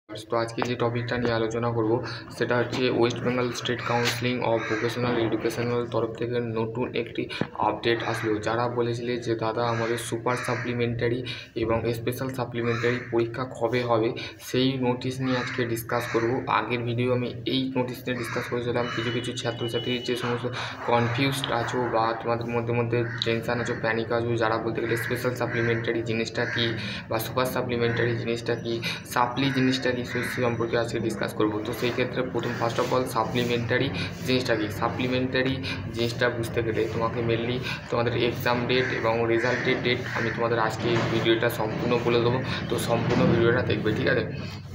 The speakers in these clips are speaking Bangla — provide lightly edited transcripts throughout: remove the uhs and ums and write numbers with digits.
তো আজকে যে টপিকটা নিয়ে আলোচনা করব সেটা হচ্ছে West Bengal state counselling of vocational educational তরফ থেকে নতুন একটি আপডেট আসলো। যারা বলেছিলে যে দাদা আমাদের সুপার সাপ্লিমেন্টারি এবং স্পেশাল সাপ্লিমেন্টারি পরীক্ষা কবে হবে, সেই নোটিশ নিয়ে আজকে ডিসকাস করব। আগের ভিডিও আমি এই নোটিশ নিয়ে ডিসকাস করেছিলাম। কিছু কিছু ছাত্রছাত্রীর যে সমস্ত কনফিউজড আছো বা তোমাদের মধ্যে টেনশান আছো, প্যানিক আছো, যারা বলতে গেলে স্পেশাল সাপ্লিমেন্টারি জিনিসটা কী বা সুপার সাপ্লিমেন্টারি জিনিসটা কী, সাপ্লি জিনিসটা কী, সেই সম্পর্কে আজকে ডিসকাস করব। তো সেই ক্ষেত্রে ফার্স্ট অফ অল সাপ্লিমেন্টারি জিনিসটা কী। সাপ্লিমেন্টারি জিনিসটা বুঝতে গেলে তোমাকে মেনলি তোমাদের এক্সাম ডেট এবং রেজাল্টের ডেট আমি তোমাদের আজকে ভিডিওটা সম্পূর্ণ বলে দেবো। তো সম্পূর্ণ ভিডিওটা দেখবে, ঠিক আছে?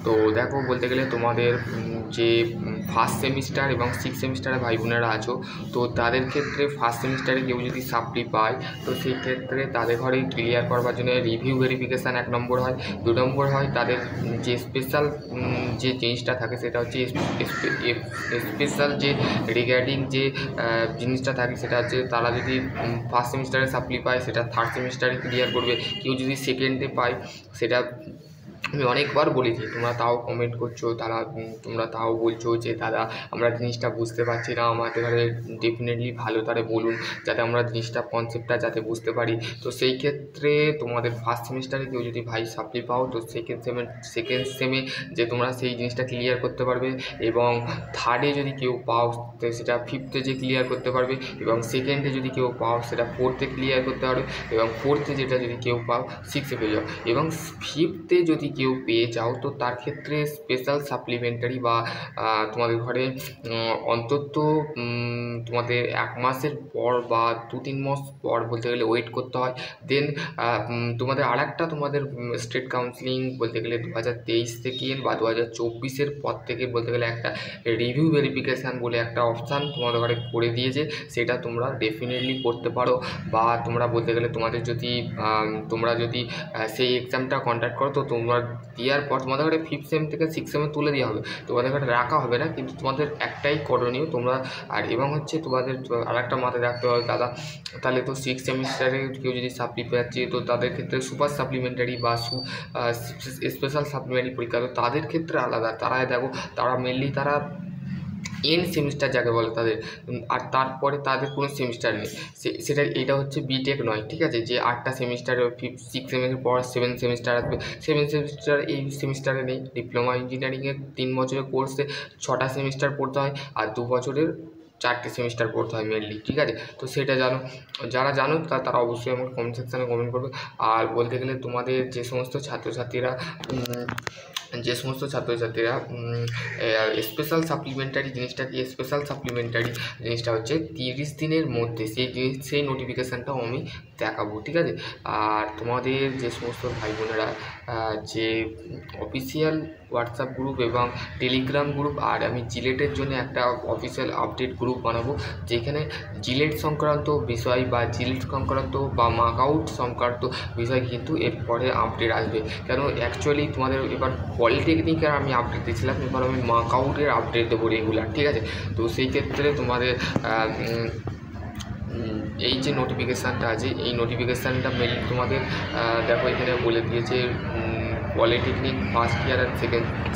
তো দেখো, বলতে গেলে তোমাদের যে ফার্স্ট সেমিস্টার এবং সিক্স সেমিস্টারে ভাই বোনেরা আছো, তো তাদের ক্ষেত্রে ফার্স্ট সেমিস্টারে কেউ যদি সাপ্লি পায়, তো সেই ক্ষেত্রে তাদের ঘরে ক্লিয়ার করবার জন্য রিভিউ ভেরিফিকেশান 1 নম্বর হয়। 2 নম্বর হয় তাদের যে স্পেশাল যে জিনিসটা থাকে সেটা হচ্ছে স্পেশাল যে রিগার্ডিং যে জিনিসটা থাকে সেটা হচ্ছে তারা যদি ফার্স্ট সেমিস্টারে সাপ্লি পায় সেটা থার্ড সেমিস্টারে ক্লিয়ার করবে। কেউ যদি সেকেন্ডে পায় সেটা আমি অনেকবার বলেছি, তোমরা তাও কমেন্ট করছো, তোমরা তাও বলছো যে দাদা আমরা জিনিসটা বুঝতে পারছি না, আমাদের ঘরে ডেফিনেটলি ভালো তারে বলুন যাতে আমরা জিনিসটা কনসেপ্টটা যাতে বুঝতে পারি। তো সেই ক্ষেত্রে তোমাদের ফার্স্ট সেমিস্টারে কেউ যদি ভাই সাপ্লি পাও, তো সেকেন্ড সেমে যে তোমরা সেই জিনিসটা ক্লিয়ার করতে পারবে, এবং থার্ডে যদি কেউ পাও তো সেটা ফিফথে যে ক্লিয়ার করতে পারবে, এবং সেকেন্ডে যদি কেউ পাও সেটা ফোর্থে ক্লিয়ার করতে পারবে, এবং ফোর্থে যেটা যদি কেউ পাও সিক্সে পেয়ে যাও, এবং ফিফথে যদি কেউ পেয়ে যাও তো তার ক্ষেত্রে স্পেশাল সাপ্লিমেন্টারি বা তোমাদের ঘরে অন্তত তোমাদের 1 মাসের পর বা 2-3 মাস পর বলতে গেলে ওয়েট করতে হয়। দেন তোমাদের আরেকটা তোমাদের স্টেট কাউন্সিলিং বলতে গেলে 2023 থেকে বা 2024-এর পর থেকে বলতে গেলে একটা রিভিউ ভেরিফিকেশান বলে একটা অপশান তোমাদের ঘরে করে দিয়েছে। সেটা তোমরা ডেফিনেটলি করতে পারো, বা তোমরা বলতে গেলে তোমরা যদি সেই এক্সামটা কন্ডাক্ট করো, তো তোমরা দেওয়ার পর তোমাদের ঘরে 5th সেম থেকে 6th সেমে তুলে দেওয়া হবে, তোমাদের ঘরে রাখা হবে না। কিন্তু তোমাদের একটাই করণীয় তোমরা এবং হচ্ছে তোমাদের আরেকটা মাথায় রাখতে হবে দাদা, তাহলে তো 6th সেমিস্টারে কেউ যদি সাপ্লি পাচ্ছে তো তাদের ক্ষেত্রে সুপার সাপ্লিমেন্টারি বা স্পেশাল সাপ্লিমেন্টারি পরীক্ষা, তো তাদের ক্ষেত্রে আলাদা। তারা দেখো, তারা মেনলি তারা এন্ড সেমিস্টার যাকে বলে তাদের, আর তারপরে তাদের কোনো সেমিস্টার নেই। এটা হচ্ছে বিটেক নয়, ঠিক আছে? যে 8টা সেমিস্টার, 6 সেমিস্টার পর 7 সেমিস্টার আসবে, 7 সেমিস্টার এই সেমিস্টারে নেই। ডিপ্লোমা ইঞ্জিনিয়ারিংয়ের 3 বছরের কোর্সে 6টা সেমিস্টার পড়তে হয়, আর 2 বছরের 4টে সেমিস্টার পড়তে হয় মেনলি, ঠিক আছে? তো সেটা জানো, যারা জানো তারা অবশ্যই আমাকে কমেন্ট সেকশানে কমেন্ট করবে। আর বলতে গেলে তোমাদের যে সমস্ত ছাত্রছাত্রীরা স্পেশাল সাপ্লিমেন্টারি জিনিসটা কি, স্পেশাল সাপ্লিমেন্টারি জিনিসটা হচ্ছে 30 দিনের মধ্যে সেই নোটিফিকেশানটাও আমি দেখাবো, ঠিক আছে? আর তোমাদের যে সমস্ত ভাই বোনেরা যে অফিসিয়াল হোয়াটসঅ্যাপ গ্রুপ এবং টেলিগ্রাম গ্রুপ, আর আমি জিলেটের জন্য একটা অফিসিয়াল আপডেট গ্রুপ বানাবো, যেখানে জিলেট সংক্রান্ত বিষয় বা জিলেট সংক্রান্ত বা মার্কআউট সংক্রান্ত বিষয় কিন্তু এরপরে আপডেট আসবে। কেন অ্যাকচুয়ালি তোমাদের এবার পলিটেকনিকের আমি আপডেট দিয়েছিলাম, এবার আমি মার্কআউটের আপডেট দেবো রেগুলার, ঠিক আছে? তো সেই ক্ষেত্রে তোমাদের এই যে নোটিফিকেশানটা আছে, এই নোটিফিকেশানটা মেনলি তোমাদের দেখো এখানে বলে দিয়েছে পলিটেকনিক ফার্স্ট ইয়ার আর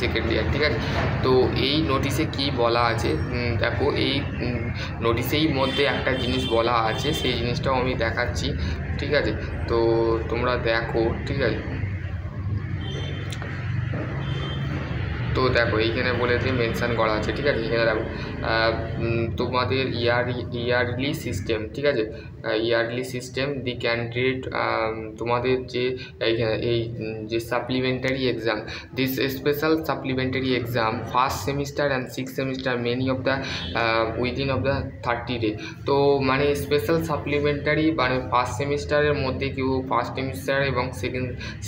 সেকেন্ড ইয়ার, ঠিক আছে? তো এই নোটিশে কি বলা আছে দেখো, এই নোটিশেই মধ্যে একটা জিনিস বলা আছে, সেই জিনিসটাও আমি দেখাচ্ছি, ঠিক আছে? তো তোমরা দেখো, ঠিক আছে? তো দেখো এইখানে বলে দিয়ে মেনশান করা আছে, ঠিক আছে? এখানে দেখো তোমাদের ইয়ারলি সিস্টেম, ঠিক আছে? ইয়ারলি সিস্টেম দি ক্যান্ডিডেট, তোমাদের যে এইখানে এই যে supplementary exam, this special supplementary exam first semester and six semester many of the within of the 30 day. তো মানে স্পেশাল সাপ্লিমেন্টারি মানে ফার্স্ট সেমিস্টারের মধ্যে কেউ ফার্স্ট সেমিস্টার এবং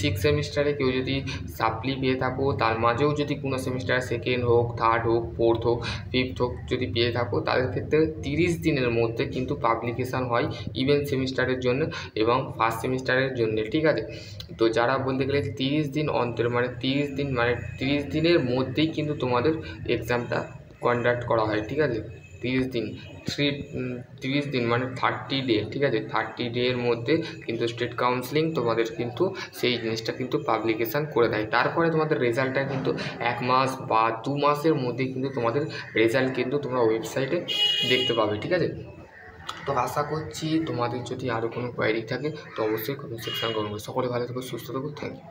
সিক্স সেমিস্টারে কেউ যদি সাপ্লি পেয়ে থাকো, তার মাঝেও যদি কোনো সেমিস্টার সেকেন্ড হোক, থার্ড হোক, ফোর্থ হোক, ফিফথ হোক যদি পেয়ে থাকো, তাদের ক্ষেত্রে 30 দিনের মধ্যে কিন্তু পাবলিকেশান হয় ইভেন সেমিস্টারের জন্য এবং ফার্স্ট সেমিস্টারের জন্য, ঠিক আছে? তো যারা বলতে গেলে 30 দিন অন্তর মানে 30 দিনের মধ্যেই কিন্তু তোমাদের এক্সামটা কন্ডাক্ট করা হয়, ঠিক আছে? 30 দিন 30 দিন মানে 30 ডে, ঠিক আছে, 30 ডের মধ্যে কিন্তু স্টেট কাউন্সিলিং তোমাদের কিন্তু সেই জিনিসটা কিন্তু পাবলিকেশান করে দেয়। তারপরে তোমাদের রেজাল্টটা কিন্তু 1 মাস বা 2 মাসের মধ্যে কিন্তু তোমাদের রেজাল্ট কিন্তু তোমরা ওয়েবসাইটে দেখতে পাবে, ঠিক আছে। তো আশা করছি তোমাদের যদি আরও কোনো কোয়ারি থাকে তো অবশ্যই কমেন্ট সেকশন করবে। সকলে ভালো থেকো, সুস্থ থেকো, থ্যাংক ইউ।